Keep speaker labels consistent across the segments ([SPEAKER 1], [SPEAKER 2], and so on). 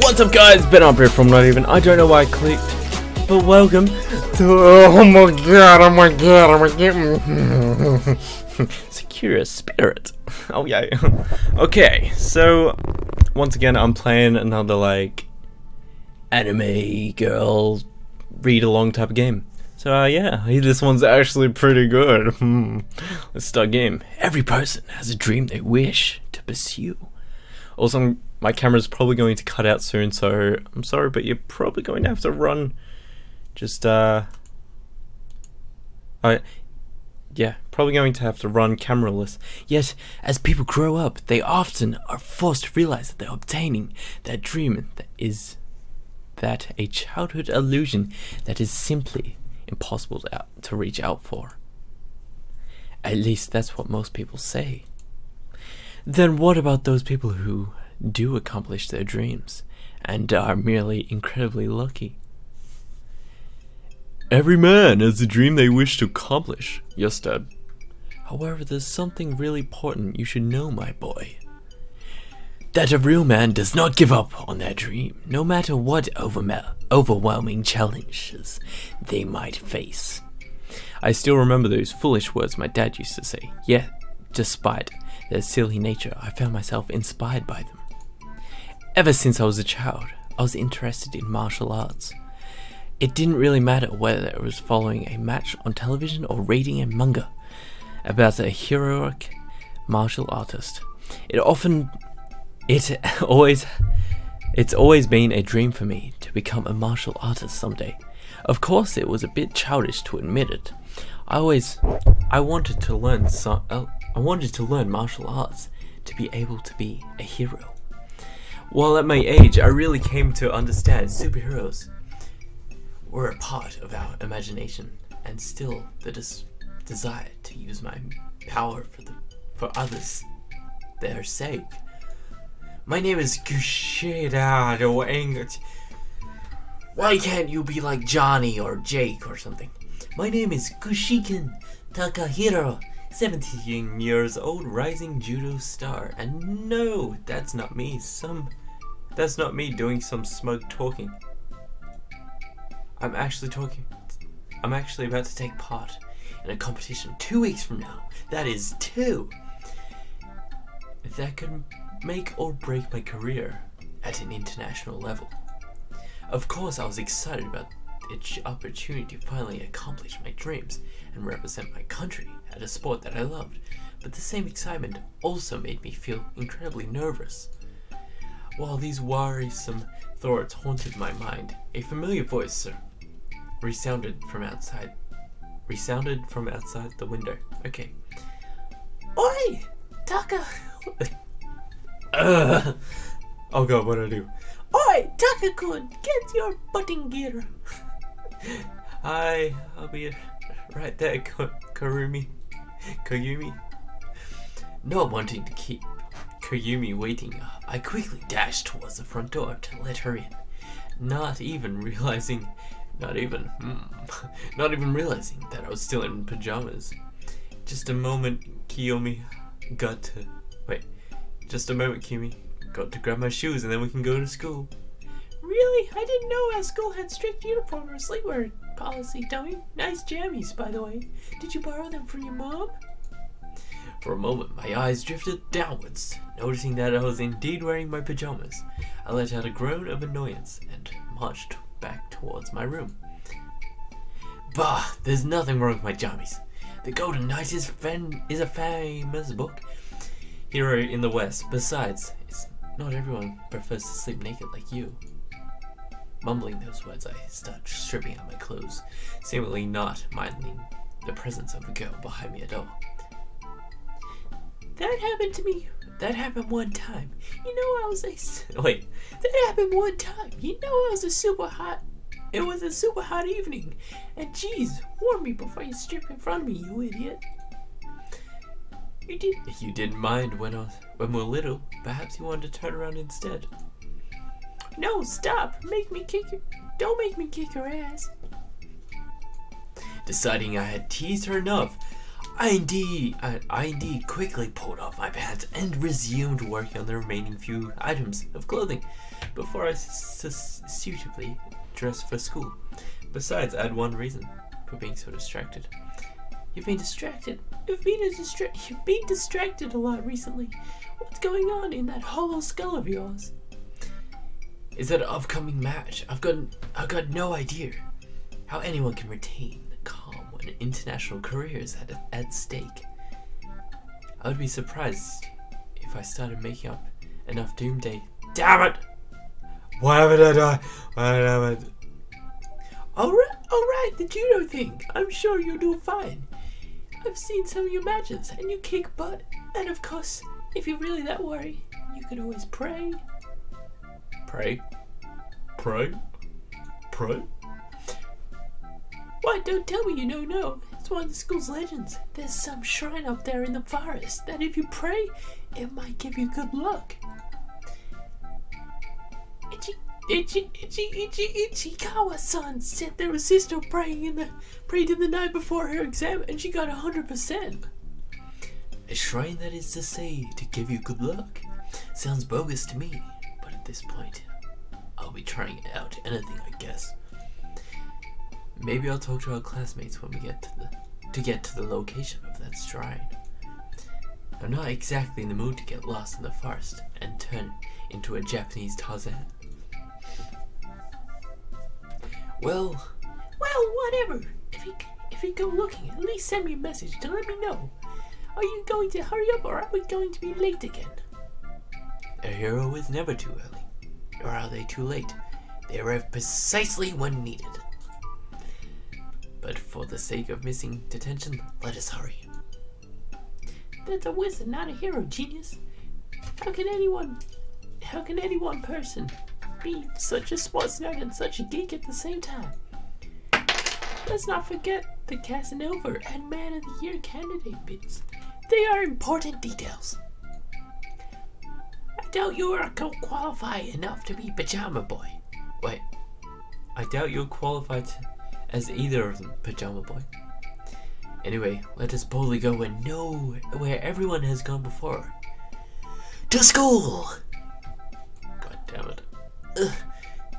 [SPEAKER 1] What's up guys, Ben up here from Not Even. I don't know why I clicked, but welcome to oh my god. Sakura Spirit. Oh yeah. Okay, so once again I'm playing another like anime girl read along type of game. So yeah, this one's actually pretty good. Let's start game. Every person has a dream they wish to pursue. Also, my camera's probably going to cut out soon, so I'm sorry, but you're probably going to have to run. Just yeah, probably going to have to run cameraless. Yet, as people grow up, they often are forced to realize that they're obtaining that dream that is that a childhood illusion that is simply impossible to reach out for. At least that's what most people say. Then what about those people who do accomplish their dreams and are merely incredibly lucky? Every man has a dream they wish to accomplish. Yes, Dad. However, there's something really important you should know, my boy. That a real man does not give up on their dream, no matter what overwhelming challenges they might face. I still remember those foolish words my dad used to say, yet, despite their silly nature, I found myself inspired by them. Ever since I was a child, I was interested in martial arts. It didn't really matter whether it was following a match on television or reading a manga about a heroic martial artist. It's always been a dream for me to become a martial artist someday. Of course, it was a bit childish to admit it. I wanted to learn martial arts to be able to be a hero. While at my age, I really came to understand superheroes were a part of our imagination, and still the desire to use my power for others, their sake. My name is Kushida. Why can't you be like Johnny or Jake or something? My name is Kushiken Takahiro, 17 years old, rising judo star. And no, that's not me. That's not me doing some smug talking. I'm actually about to take part in a competition 2 weeks from now. That is 2. That could make or break my career at an international level. Of course, I was excited about the opportunity to finally accomplish my dreams and represent my country at a sport that I loved, but the same excitement also made me feel incredibly nervous. While these worrisome thoughts haunted my mind, a familiar voice resounded from outside the window. Okay. Oi! Taka! Oh god, what do I do? Oi! Taka-kun! Get your butting gear! Hi, I'll be right there, Koyumi. Not wanting to keep Koyumi waiting, I quickly dashed towards the front door to let her in, not even realizing that I was still in pajamas. Just a moment, Kiyomi got to grab my shoes and then we can go to school. Really? I didn't know our school had strict uniform or sleepwear policy, dummy. Nice jammies, by the way. Did you borrow them from your mom? For a moment, my eyes drifted downwards, noticing that I was indeed wearing my pajamas. I let out a groan of annoyance and marched back towards my room. Bah, there's nothing wrong with my jammies. The Golden Knight is a famous book hero in the West. Besides, not everyone prefers to sleep naked like you. Mumbling those words, I start stripping out my clothes, seemingly not minding the presence of the girl behind me at all. That happened to me. That happened one time. You know I was a super hot. It was a super hot evening. And geez, warn me before you strip in front of me, you idiot. You didn't mind when we were little. Perhaps you wanted to turn around instead. No, stop! Don't make me kick your ass. Deciding I had teased her enough, I indeed quickly pulled off my pants and resumed working on the remaining few items of clothing before I suitably dressed for school. Besides, I had one reason for being so distracted. You've been distracted? You've been distracted a lot recently. What's going on in that hollow skull of yours? Is that an upcoming match? I've got no idea how anyone can retain calm when an international career is at stake. I would be surprised if I started making up enough doomsday. Damn it! Why would I die? Alright, the judo thing. I'm sure you'll do fine. I've seen some of your matches, and you kick butt. And of course, if you're really that worried, you can always pray. Pray? Why, don't tell me you don't know. It's one of the school's legends. There's some shrine up there in the forest that if you pray, it might give you good luck. Ichikawa-san said there was sister prayed in the night before her exam and she got 100%. A shrine that is to say to give you good luck. Sounds bogus to me, but at this point, I'll be trying out anything, I guess. Maybe I'll talk to our classmates when we get to the location of that shrine. I'm not exactly in the mood to get lost in the forest and turn into a Japanese Tarzan. Well, whatever. If you go looking, at least send me a message to let me know. Are you going to hurry up or are we going to be late again? A hero is never too early. Or are they too late? They arrive precisely when needed. But for the sake of missing detention, let us hurry. That's a wizard, not a hero, genius. How can any one person be such a sports nerd and such a geek at the same time? Let's not forget the Casanova and Man of the Year candidate bits. They are important details. I doubt you are qualified enough to be Pajama Boy. Wait, I doubt you're qualified as either of them, Pajama Boy. Anyway, let us boldly go and know where everyone has gone before. To school! God damn it. Ugh,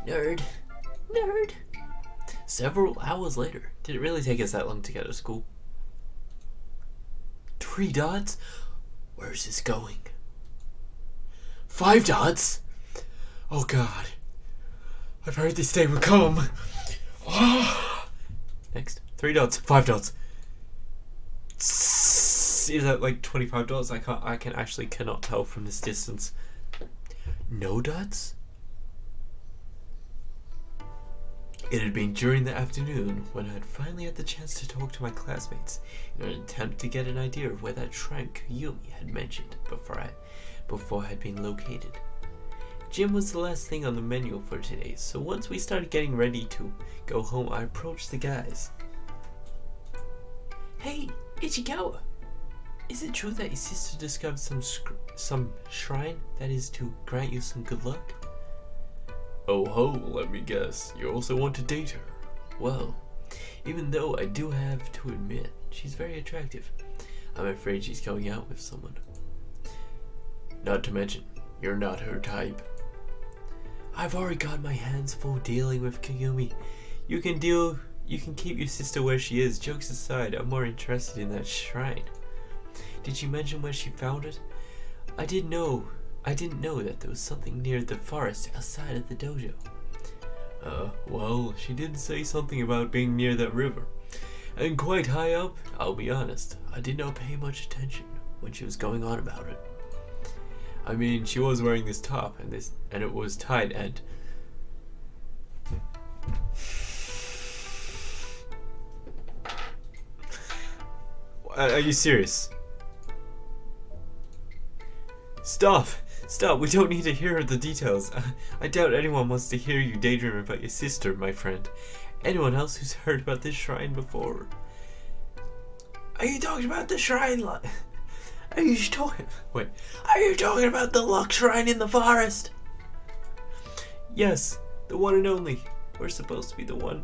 [SPEAKER 1] nerd. Several hours later. Did it really take us that long to get to school? 3 dots? Where's this going? 5 dots? Oh god. I've heard this day would come. Oh. Next. 3 dots. 5 dots. Is that like 25 dots? I cannot tell from this distance. No dots? It had been during the afternoon when I had finally had the chance to talk to my classmates in an attempt to get an idea of where that shrine Yumi had mentioned before had been located. Gym was the last thing on the menu for today, so once we started getting ready to go home, I approached the guys. Hey, Ichikawa! Is it true that your sister discovered some shrine that is to grant you some good luck? Oh ho, let me guess. You also want to date her? Well, even though I do have to admit, she's very attractive, I'm afraid she's going out with someone. Not to mention, you're not her type. I've already got my hands full dealing with Kagumi. You can keep your sister where she is. Jokes aside, I'm more interested in that shrine. Did she mention where she found it? I didn't know that there was something near the forest outside of the dojo. Well, she did say something about being near that river. And quite high up, I'll be honest, I did not pay much attention when she was going on about it. I mean, she was wearing this top and it was tied and... Are you serious? Stop! We don't need to hear the details. I doubt anyone wants to hear you daydream about your sister, my friend. Anyone else who's heard about this shrine before? Are you talking about the shrine? Are you talking about the luck shrine in the forest? Yes, the one and only. We're supposed to be the one.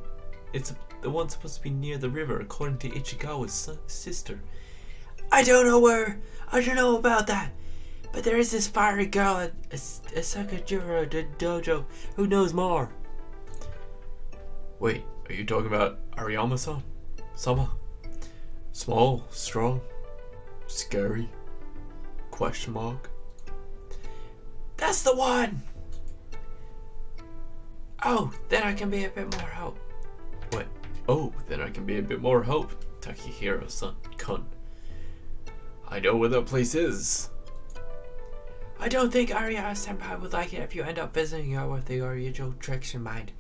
[SPEAKER 1] It's the one supposed to be near the river, according to Ichikawa's sister. I don't know about that. But there is this fiery girl at Sakura the dojo who knows more. Wait, are you talking about Ariyama-san? Sama? Small, strong, scary? Question mark. That's the one! Oh, then I can be a bit more help. What? Oh, then I can be a bit more help, Takehiro-san, kun. I know where that place is. I don't think Arya-senpai would like it if you end up visiting her with the original tricks in mind.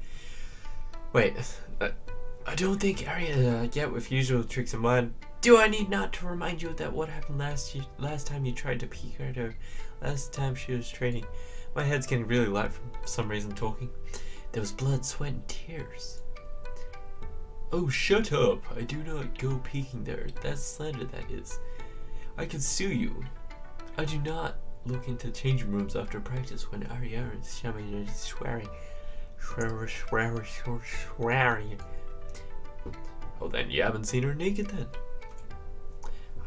[SPEAKER 1] Wait, I don't think Arya get with usual tricks in mind. Do I need not to remind you that what happened last time you tried to peek at her? Last time she was training. My head's getting really light for some reason talking. There was blood, sweat, and tears. Oh, shut up! I do not go peeking there. That's slander, that is. I can sue you. I do not look into changing rooms after practice when Arya is swearing. Oh, then you haven't seen her naked then?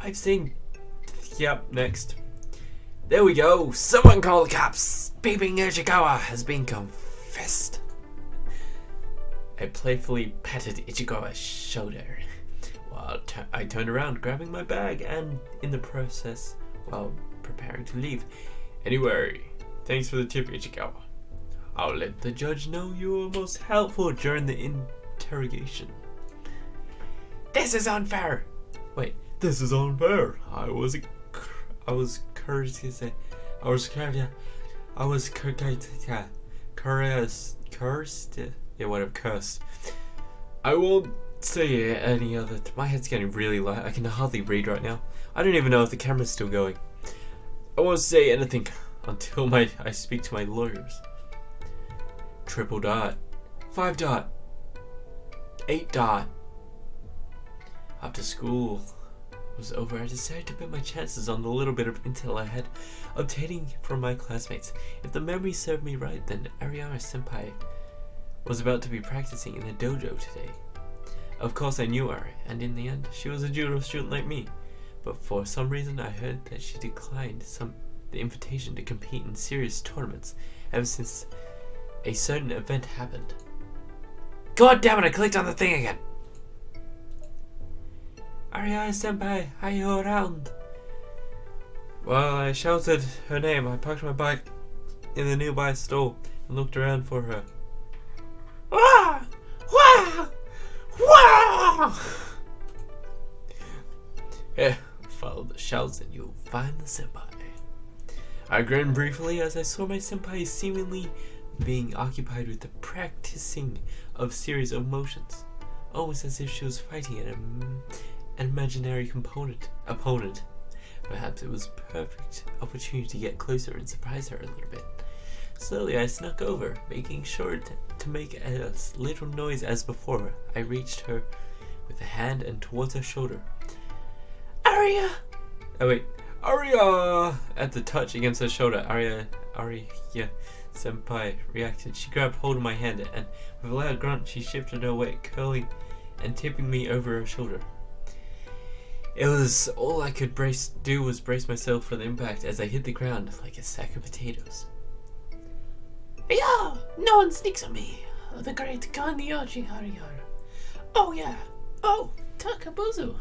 [SPEAKER 1] I've seen... Yep, next. There we go! Someone call the cops! Peeping Ichigawa has been confessed. I playfully patted Ichigawa's shoulder while I turned around, grabbing my bag, and in the process, while preparing to leave. Anyway, thanks for the tip, Ichigawa. I'll let the judge know you were most helpful during the interrogation. This is unfair! Wait, this is unfair. I was cursed. Yeah, whatever, cursed. I won't say any other. My head's getting really light. I can hardly read right now. I don't even know if the camera's still going. I won't say anything until I speak to my lawyers. Triple dot. 5 dot. 8 dot. After school was over, I decided to bet my chances on the little bit of intel I had obtaining from my classmates. If the memory served me right, then Ariana-senpai was about to be practicing in the dojo today. Of course I knew her, and in the end, she was a judo student like me. But for some reason I heard that she declined the invitation to compete in serious tournaments ever since a certain event happened. God damn it, I clicked on the thing again! Ariana-senpai, are you around? While I shouted her name, I parked my bike in the nearby stall and looked around for her. Wah! Wah! Wah! Yeah, follow the shouts and you'll find the senpai. I grinned briefly as I saw my senpai seemingly being occupied with the practicing of a series of motions, almost as if she was fighting an imaginary opponent. Perhaps it was a perfect opportunity to get closer and surprise her a little bit. Slowly I snuck over, making sure to make as little noise as before. I reached her with a hand and towards her shoulder. Arya! Oh wait, Arya! At the touch against her shoulder, Arya-senpai reacted. She grabbed hold of my hand and with a loud grunt she shifted her weight, curling and tipping me over her shoulder. It was all I could do was brace myself for the impact as I hit the ground like a sack of potatoes. Yeah, no one sneaks on me. The great Kanyoshi Harihara. Oh yeah. Oh, Takabuzu.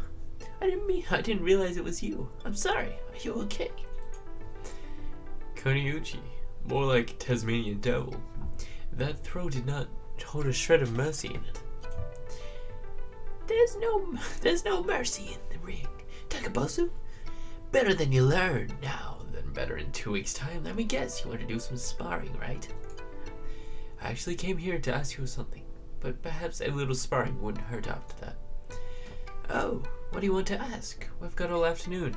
[SPEAKER 1] I didn't realize it was you. I'm sorry. Are you okay? Koniuchi. More like Tasmanian devil. That throw did not hold a shred of mercy in it. There's no mercy in the ring. Takabuzu? Better than you learn now than better in 2 weeks' time. Let me guess, you want to do some sparring, right? I actually came here to ask you something, but perhaps a little sparring wouldn't hurt after that. Oh, what do you want to ask? We've got all afternoon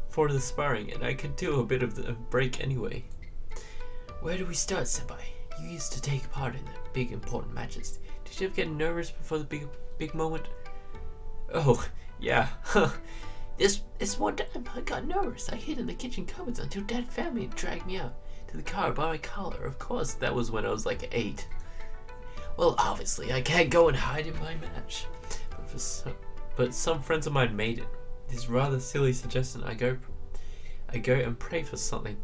[SPEAKER 1] for the sparring, and I could do a bit of a break anyway. Where do we start, senpai? You used to take part in the big important matches. Did you ever get nervous before the big moment? Oh, yeah. This one time I got nervous. I hid in the kitchen cupboards until Dad found me and dragged me out to the car by my collar. Of course, that was when I was like 8. Well, obviously, I can't go and hide in my match. But some friends of mine made it. this rather silly suggestion, I go and pray for something.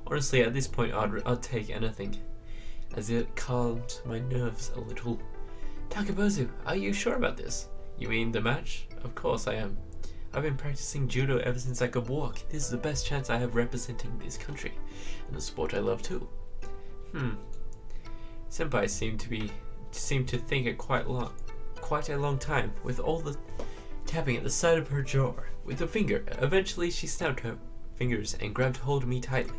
[SPEAKER 1] Honestly, at this point, I'd take anything, as it calmed my nerves a little. Takabozu, are you sure about this? You mean the match? Of course I am. I've been practicing judo ever since I could walk. This is the best chance I have representing this country, and the sport I love too. Senpai seemed to think it quite a long time, with all the tapping at the side of her jaw with a finger. Eventually, she snapped her fingers and grabbed hold of me tightly.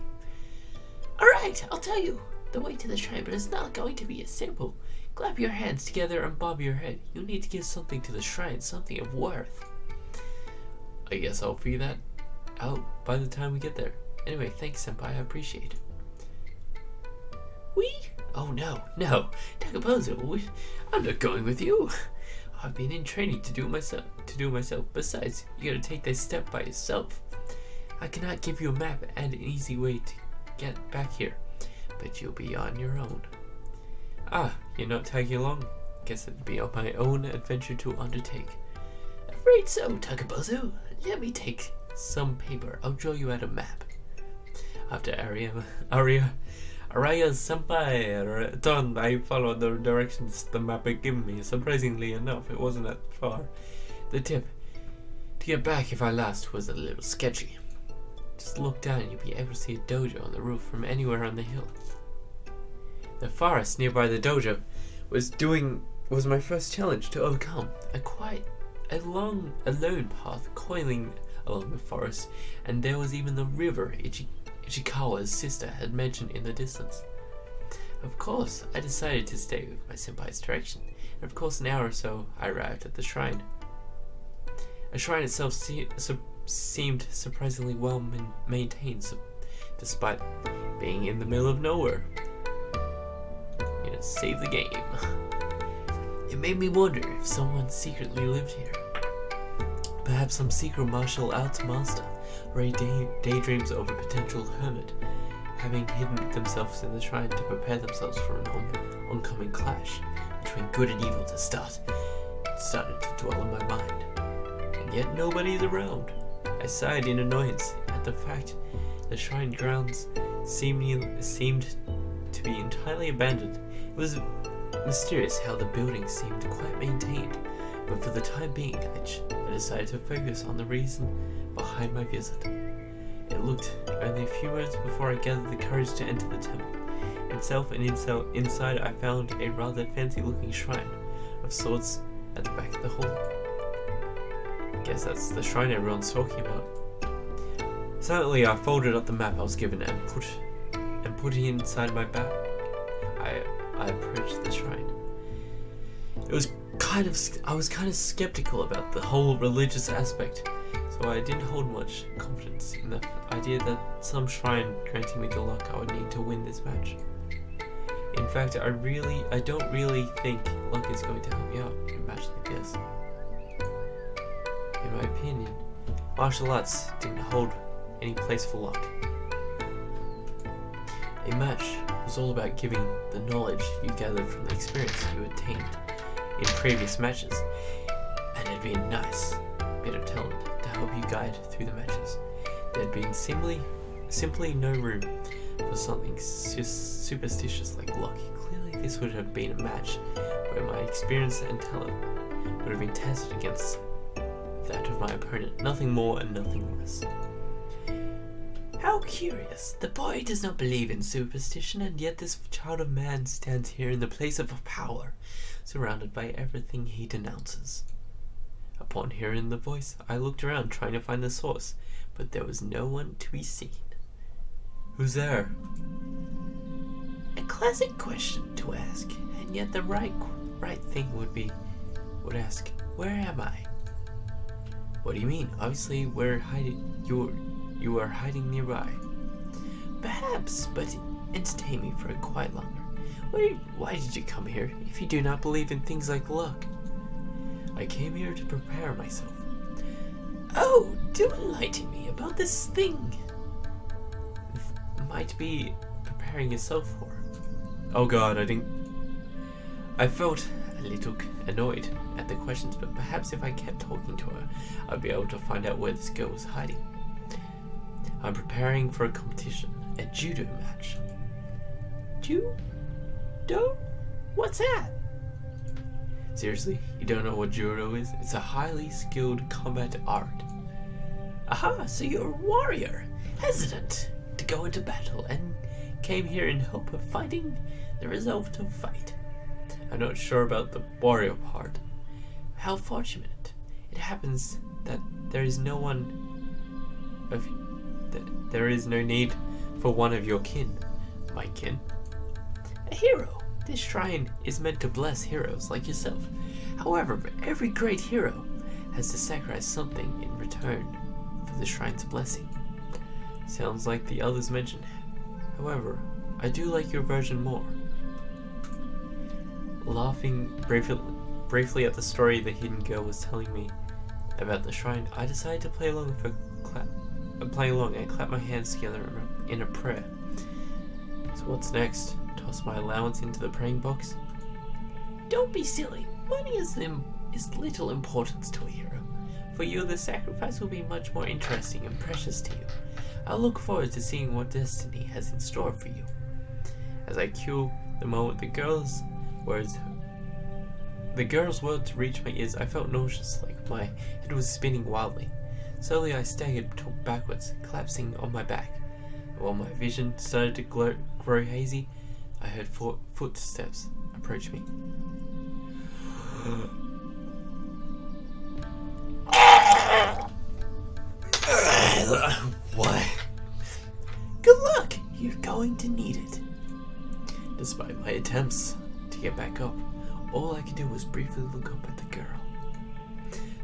[SPEAKER 1] Alright, I'll tell you. The way to the shrine, but it's not going to be as simple. Clap your hands together and bob your head. You'll need to give something to the shrine, something of worth. I guess I'll figure that out by the time we get there. Anyway, thanks, Senpai. I appreciate it. We? Oh no, Takabozu, I'm not going with you. I've been in training to do it myself. Besides, you gotta take this step by yourself. I cannot give you a map and an easy way to get back here, but you'll be on your own. Ah, you're not tagging along? Guess it'd be on my own adventure to undertake. Afraid so, Takabozu. Let me take some paper. I'll draw you out a map. After Araya's senpai done, I followed the directions the map had given me. Surprisingly enough, it wasn't that far. The tip to get back if I lost was a little sketchy. Just look down and you'll be able to see a dojo on the roof from anywhere on the hill. The forest nearby the dojo was my first challenge to overcome. A long, alone path coiling along the forest, and there was even the river Ichikawa's sister had mentioned in the distance. Of course, I decided to stay with my senpai's direction, and of course an hour or so I arrived at the shrine. The shrine itself seemed surprisingly well maintained, despite being in the middle of nowhere. I'm gonna save the game. It made me wonder if someone secretly lived here. Perhaps some secret martial arts master, or he daydreams of a potential hermit, having hidden themselves in the shrine to prepare themselves for an oncoming clash between good and evil to start. It started to dwell in my mind. And yet nobody's around. I sighed in annoyance at the fact the shrine grounds seemed to be entirely abandoned. It was mysterious how the building seemed quite maintained, but for the time being, I decided to focus on the reason behind my visit. It looked only a few minutes before I gathered the courage to enter the temple itself, and inside I found a rather fancy-looking shrine of sorts at the back of the hall. Guess that's the shrine everyone's talking about. Silently, I folded up the map I was given and put it inside my bag. I approached the shrine. I was kind of skeptical about the whole religious aspect, so I didn't hold much confidence in the idea that some shrine granting me the luck I would need to win this match. In fact, I don't really think luck is going to help me out in a match like this. In my opinion, martial arts didn't hold any place for luck. A match was all about giving the knowledge you gathered from the experience you attained in previous matches, and it'd be a nice bit of talent to help you guide through the matches. There'd been simply no room for something superstitious like luck. Clearly this would have been a match where my experience and talent would have been tested against that of my opponent, nothing more and nothing less. How curious. The boy does not believe in superstition, and yet this child of man stands here in the place of power, surrounded by everything he denounces. Upon hearing the voice, I looked around trying to find the source, but there was no one to be seen. Who's there? A classic question to ask, and yet the right thing would ask, where am I? What do you mean? Obviously you are hiding nearby. Perhaps, but entertain me for quite longer. Why did you come here if you do not believe in things like luck? I came here to prepare myself. Oh, do enlighten me about this thing. Might be preparing yourself for. Oh god, I felt a a little annoyed at the questions, but perhaps if I kept talking to her, I'd be able to find out where this girl was hiding. I'm preparing for a competition, a judo match. Judo? What's that? Seriously, you don't know what judo is? It's a highly skilled combat art. Aha, so you're a warrior, hesitant to go into battle, and came here in hope of finding the resolve to fight. I'm not sure about the warrior part. How fortunate. It happens that there is no need for one of your kin. My kin? A hero. This shrine is meant to bless heroes like yourself. However, every great hero has to sacrifice something in return for the shrine's blessing. Sounds like the others mentioned. However, I do like your version more. Laughing briefly at the story the hidden girl was telling me about the shrine, I decided to play along and clap my hands together in a prayer. So what's next? Toss my allowance into the praying box? Don't be silly. Money is little importance to a hero. For you, the sacrifice will be much more interesting and precious to you. I look forward to seeing what destiny has in store for you. As I cue the moment the girl's words reached my ears, I felt nauseous, like my head was spinning wildly. Slowly I staggered backwards, collapsing on my back. And while my vision started to grow hazy, I heard footsteps approach me. What? Good luck! You're going to need it. Despite my attempts to get back up, all I could do was briefly look up at the girl.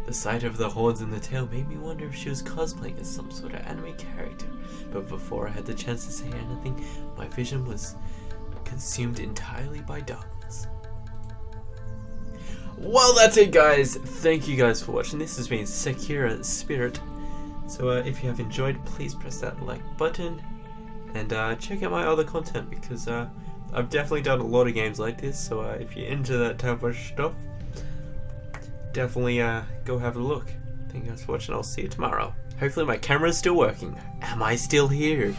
[SPEAKER 1] The sight of the horns in the tail made me wonder if she was cosplaying as some sort of anime character, but before I had the chance to say anything, my vision was consumed entirely by darkness. Well, that's it, guys. Thank you guys for watching. This has been Sakura Spirit. So if you have enjoyed, please press that like button and check out my other content, because I've definitely done a lot of games like this. So if you're into that type of stuff, definitely go have a look. Thank you guys for watching. I'll see you tomorrow. Hopefully my camera's still working. Am I still here?